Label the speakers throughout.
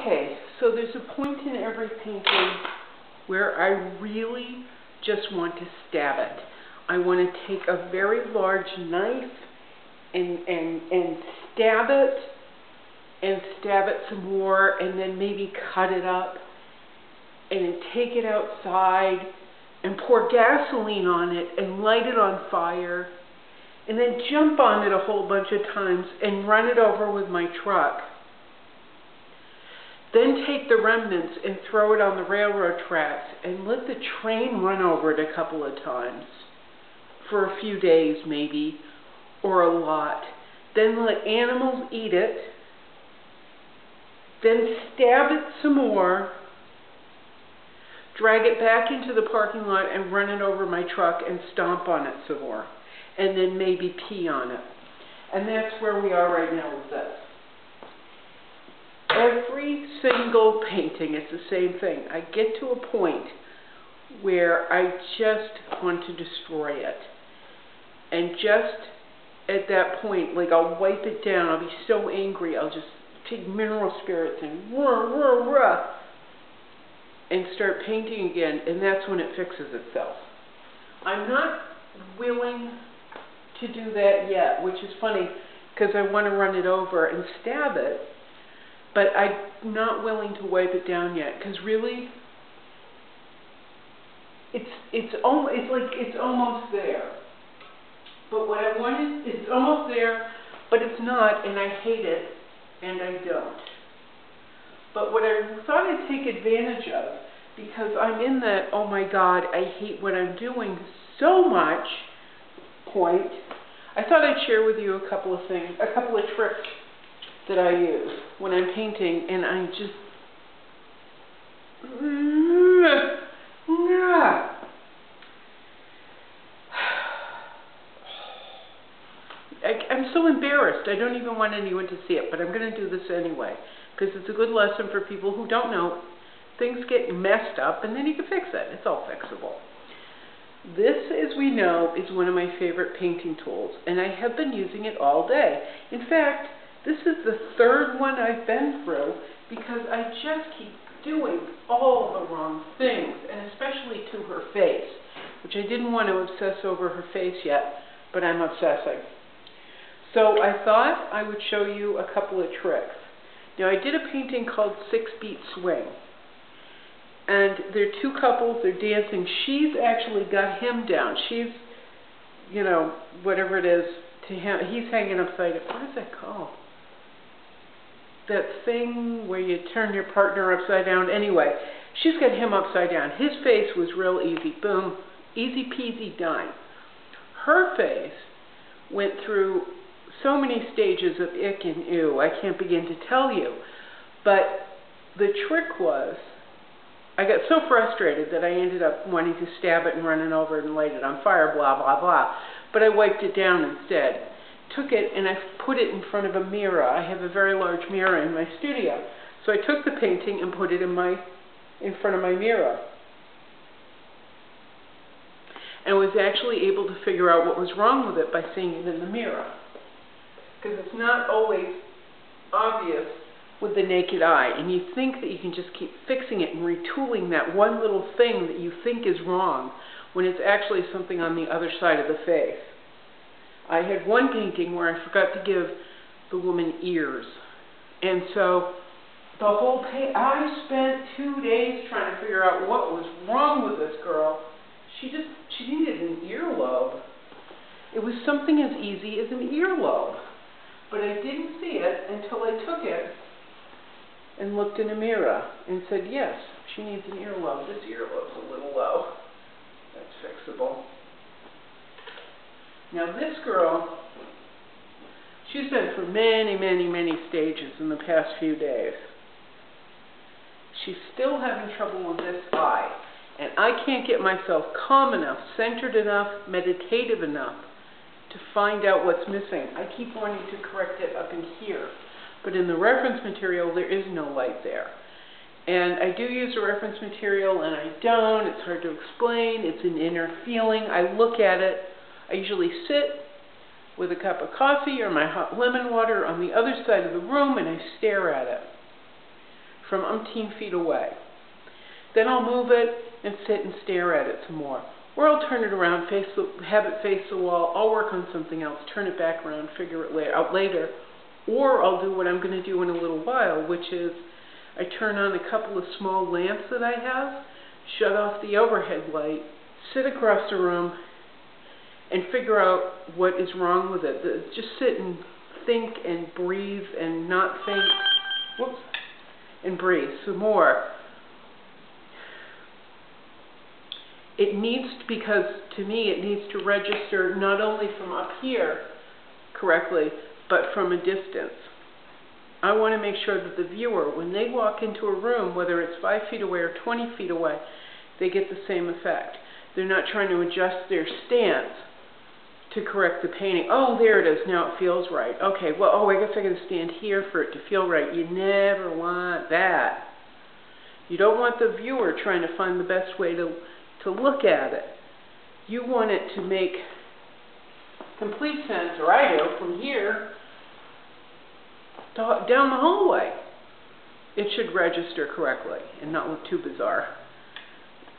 Speaker 1: Okay, so there's a point in every painting where I really just want to stab it. I want to take a very large knife and stab it and stab it some more, and then maybe cut it up and then take it outside and pour gasoline on it and light it on fire and then jump on it a whole bunch of times and run it over with my truck. Then take the remnants and throw it on the railroad tracks and let the train run over it a couple of times for a few days maybe, or a lot. Then let animals eat it. Then stab it some more, drag it back into the parking lot and run it over my truck and stomp on it some more. And then maybe pee on it. And that's where we are right now with this. Every single painting is the same thing. I get to a point where I just want to destroy it. And just at that point, like, I'll wipe it down. I'll be so angry. I'll just take mineral spirits and and start painting again. And that's when it fixes itself. I'm not willing to do that yet, which is funny because I want to run it over and stab it. But I'm not willing to wipe it down yet, because really, it's almost there. But what I wanted, it's almost there, but it's not, and I hate it, and I don't. But what I thought I'd take advantage of, because I'm in that, oh my God, I hate what I'm doing so much point, I thought I'd share with you a couple of things, a couple of tricks that I use when I'm painting, and I'm just I'm so embarrassed. I don't even want anyone to see it, but I'm going to do this anyway because it's a good lesson for people who don't know. Things get messed up and then you can fix it. It's all fixable. This, as we know, is one of my favorite painting tools, and I have been using it all day. In fact, this is the third one I've been through because I just keep doing all the wrong things, and especially to her face, which I didn't want to obsess over her face yet, but I'm obsessing. So I thought I would show you a couple of tricks. Now, I did a painting called 6-Beat Swing, and there are two couples, they're dancing. She's actually got him down. She's, you know, whatever it is to him. He's hanging upside down. What is that called? That thing where you turn your partner upside down. Anyway, she's got him upside down. His face was real easy. Boom. Easy peasy done. Her face went through so many stages of ick and ew. I can't begin to tell you. But the trick was, I got so frustrated that I ended up wanting to stab it and run it over and light it on fire, blah, blah, blah. But I wiped it down instead. Took it and I put it in front of a mirror. I have a very large mirror in my studio. So I took the painting and put it in front of my mirror. And was actually able to figure out what was wrong with it by seeing it in the mirror. Because it's not always obvious with the naked eye. And you think that you can just keep fixing it and retooling that one little thing that you think is wrong when it's actually something on the other side of the face. I had one painting where I forgot to give the woman ears. And so the whole I spent 2 days trying to figure out what was wrong with this girl. She needed an earlobe. It was something as easy as an earlobe. But I didn't see it until I took it and looked in a mirror and said, yes, she needs an earlobe. This earlobe's a little low. That's fixable. Now this girl, she's been through many, many, many stages in the past few days. She's still having trouble with this eye. And I can't get myself calm enough, centered enough, meditative enough to find out what's missing. I keep wanting to correct it up in here. But in the reference material, there is no light there. And I do use a reference material and I don't. It's hard to explain. It's an inner feeling. I look at it. I usually sit with a cup of coffee or my hot lemon water on the other side of the room and I stare at it from umpteen feet away. Then I'll move it and sit and stare at it some more. Or I'll turn it around, have it face the wall. I'll work on something else, turn it back around, figure it out later. Or I'll do what I'm going to do in a little while, which is I turn on a couple of small lamps that I have, shut off the overhead light, sit across the room, and figure out what is wrong with it. Just sit and think and breathe and not think. Whoops. And breathe some more. It needs to, because to me it needs to register not only from up here correctly, but from a distance. I want to make sure that the viewer, when they walk into a room, whether it's 5 feet away or 20 feet away, they get the same effect. They're not trying to adjust their stance to correct the painting. Oh, there it is. Now it feels right. Okay, well, I guess I got to stand here for it to feel right. You never want that. You don't want the viewer trying to find the best way to look at it. You want it to make complete sense, or I do, from here down the hallway. It should register correctly and not look too bizarre.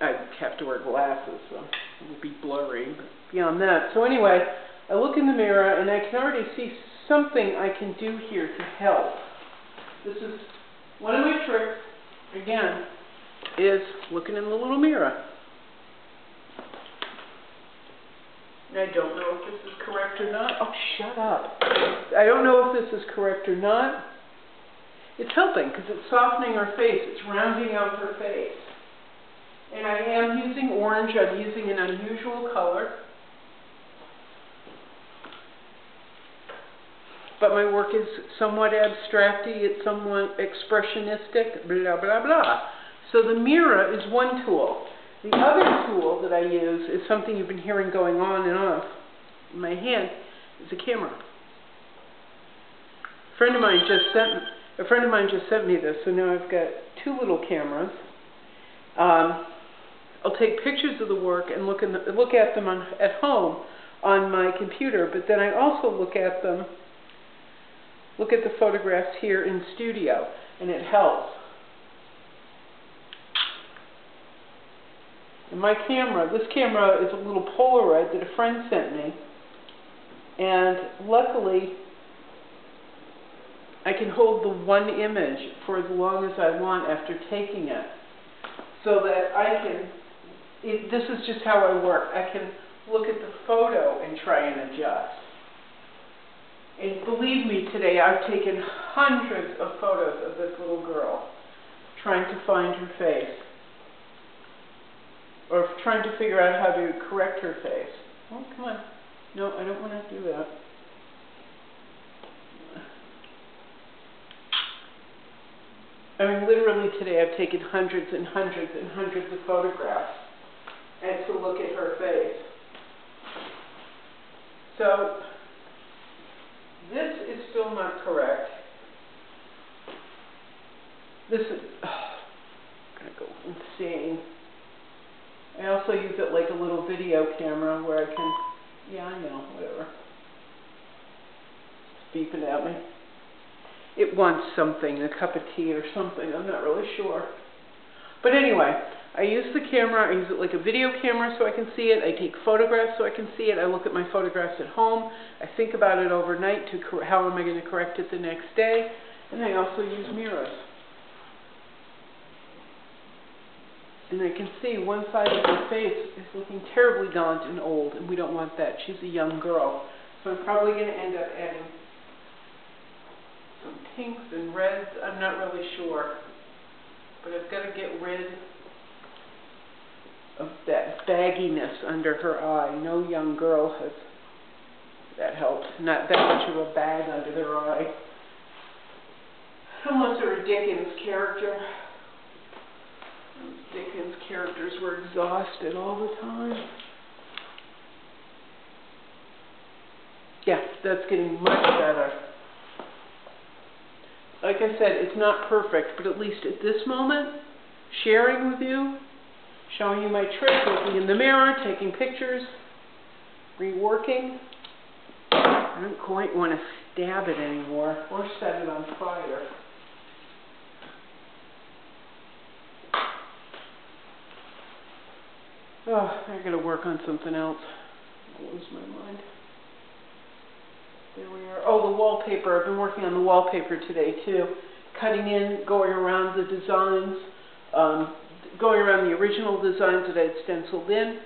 Speaker 1: I have to wear glasses, so it will be blurry, but beyond that. So anyway, I look in the mirror and I can already see something I can do here to help. This is one of my tricks, again, is looking in the little mirror. And I don't know if this is correct or not. Oh, shut up. I don't know if this is correct or not. It's helping because it's softening her face. It's rounding out her face. And I am using orange. I'm using an unusual color. But my work is somewhat abstracty. It's somewhat expressionistic, blah, blah, blah. So the mirror is one tool. The other tool that I use is something you've been hearing going on and off in my hand, is a camera. A friend of mine just sent me this, so now I've got 2 little cameras. I'll take pictures of the work and look at them at home on my computer, but then I also look at the photographs here in studio, and it helps. And this camera is a little Polaroid that a friend sent me, and luckily I can hold the one image for as long as I want after taking it, so that I can, this is just how I work. I can look at the photo and try and adjust. And believe me, today I've taken hundreds of photos of this little girl trying to find her face, or trying to figure out how to correct her face. Oh, come on. No, I don't want to do that. I mean, literally today I've taken hundreds and hundreds and hundreds of photographs and to look at her face. So, this is still not correct. This is, I'm going to go insane. I also use it like a little video camera where I can, yeah, I know, whatever. It's beeping at me. It wants something, a cup of tea or something, I'm not really sure. But anyway, I use the camera, I use it like a video camera so I can see it, I take photographs so I can see it, I look at my photographs at home, I think about it overnight to how am I going to correct it the next day, and I also use mirrors. And I can see one side of her face is looking terribly gaunt and old, and we don't want that. She's a young girl. So I'm probably going to end up adding some pinks and reds. I'm not really sure. But I've got to get rid of that bagginess under her eye. No young girl has that helps. Not that much of a bag under their eye. Unless they're a Dickens character. Dickens characters were exhausted all the time. Yeah, that's getting much better. Like I said, it's not perfect, but at least at this moment, sharing with you, showing you my trick, looking in the mirror, taking pictures, reworking. I don't quite want to stab it anymore or set it on fire. Oh, I gotta work on something else. I lose my mind. There we are. Oh, the wallpaper. I've been working on the wallpaper today too. Cutting in, going around the designs, going around the original designs that I'd stenciled in,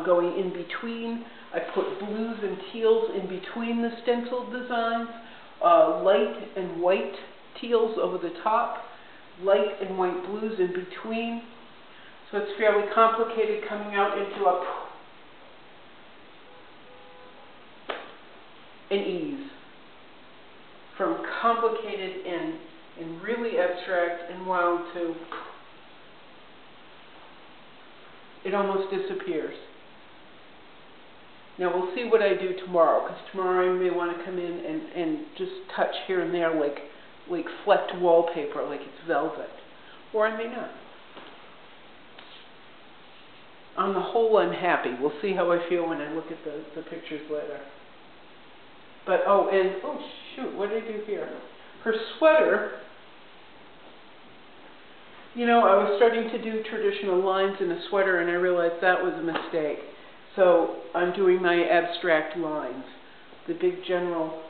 Speaker 1: going in between. I put blues and teals in between the stenciled designs, light and white teals over the top, light and white blues in between. So it's fairly complicated coming out into an ease. From complicated and really abstract and wild to it almost disappears. Now we'll see what I do tomorrow, because tomorrow I may want to come in and just touch here and there like flecked wallpaper, like it's velvet. Or I may not. On the whole, I'm happy. We'll see how I feel when I look at the pictures later. But, oh shoot, what did I do here? Her sweater, you know, I was starting to do traditional lines in a sweater and I realized that was a mistake. So I'm doing my abstract lines, the big general.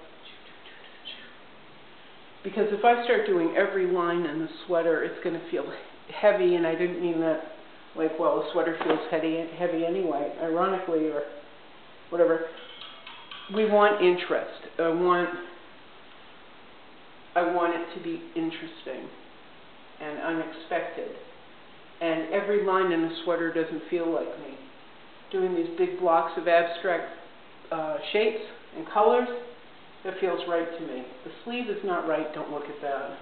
Speaker 1: Because if I start doing every line in the sweater, it's going to feel heavy, and I didn't mean that. Like, well, the sweater feels heavy anyway, ironically, or whatever. We want interest. I want it to be interesting and unexpected. And every line in a sweater doesn't feel like me. Doing these big blocks of abstract shapes and colors, that feels right to me. The sleeve is not right, don't look at that.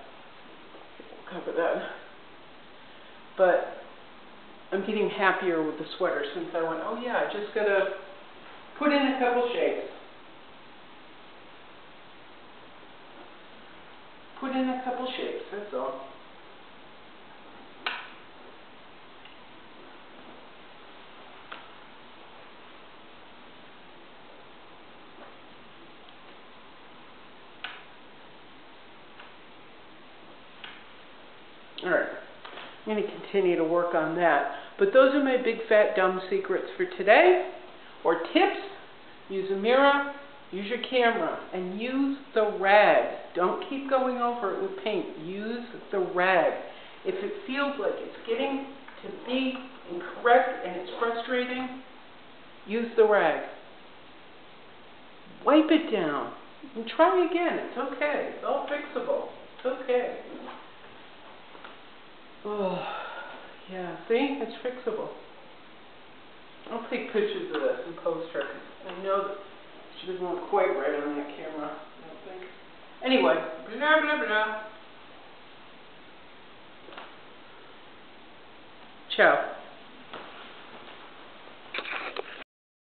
Speaker 1: We'll cover that. But I'm getting happier with the sweater since I went, oh yeah, I just gotta put in a couple shapes. Put in a couple shapes, that's all. Alright, I'm going to continue to work on that. But those are my big fat dumb secrets for today. Or tips. Use a mirror, use your camera, and use the rag. Don't keep going over it with paint. Use the rag. If it feels like it's getting to be incorrect and it's frustrating, use the rag. Wipe it down. And try again. It's okay. It's all fixable. It's okay. Oh, yeah, see? It's fixable. I'll take pictures of this and post her. I know that she doesn't look quite right on that camera, I don't think. Anyway, blah, blah, blah. Ciao.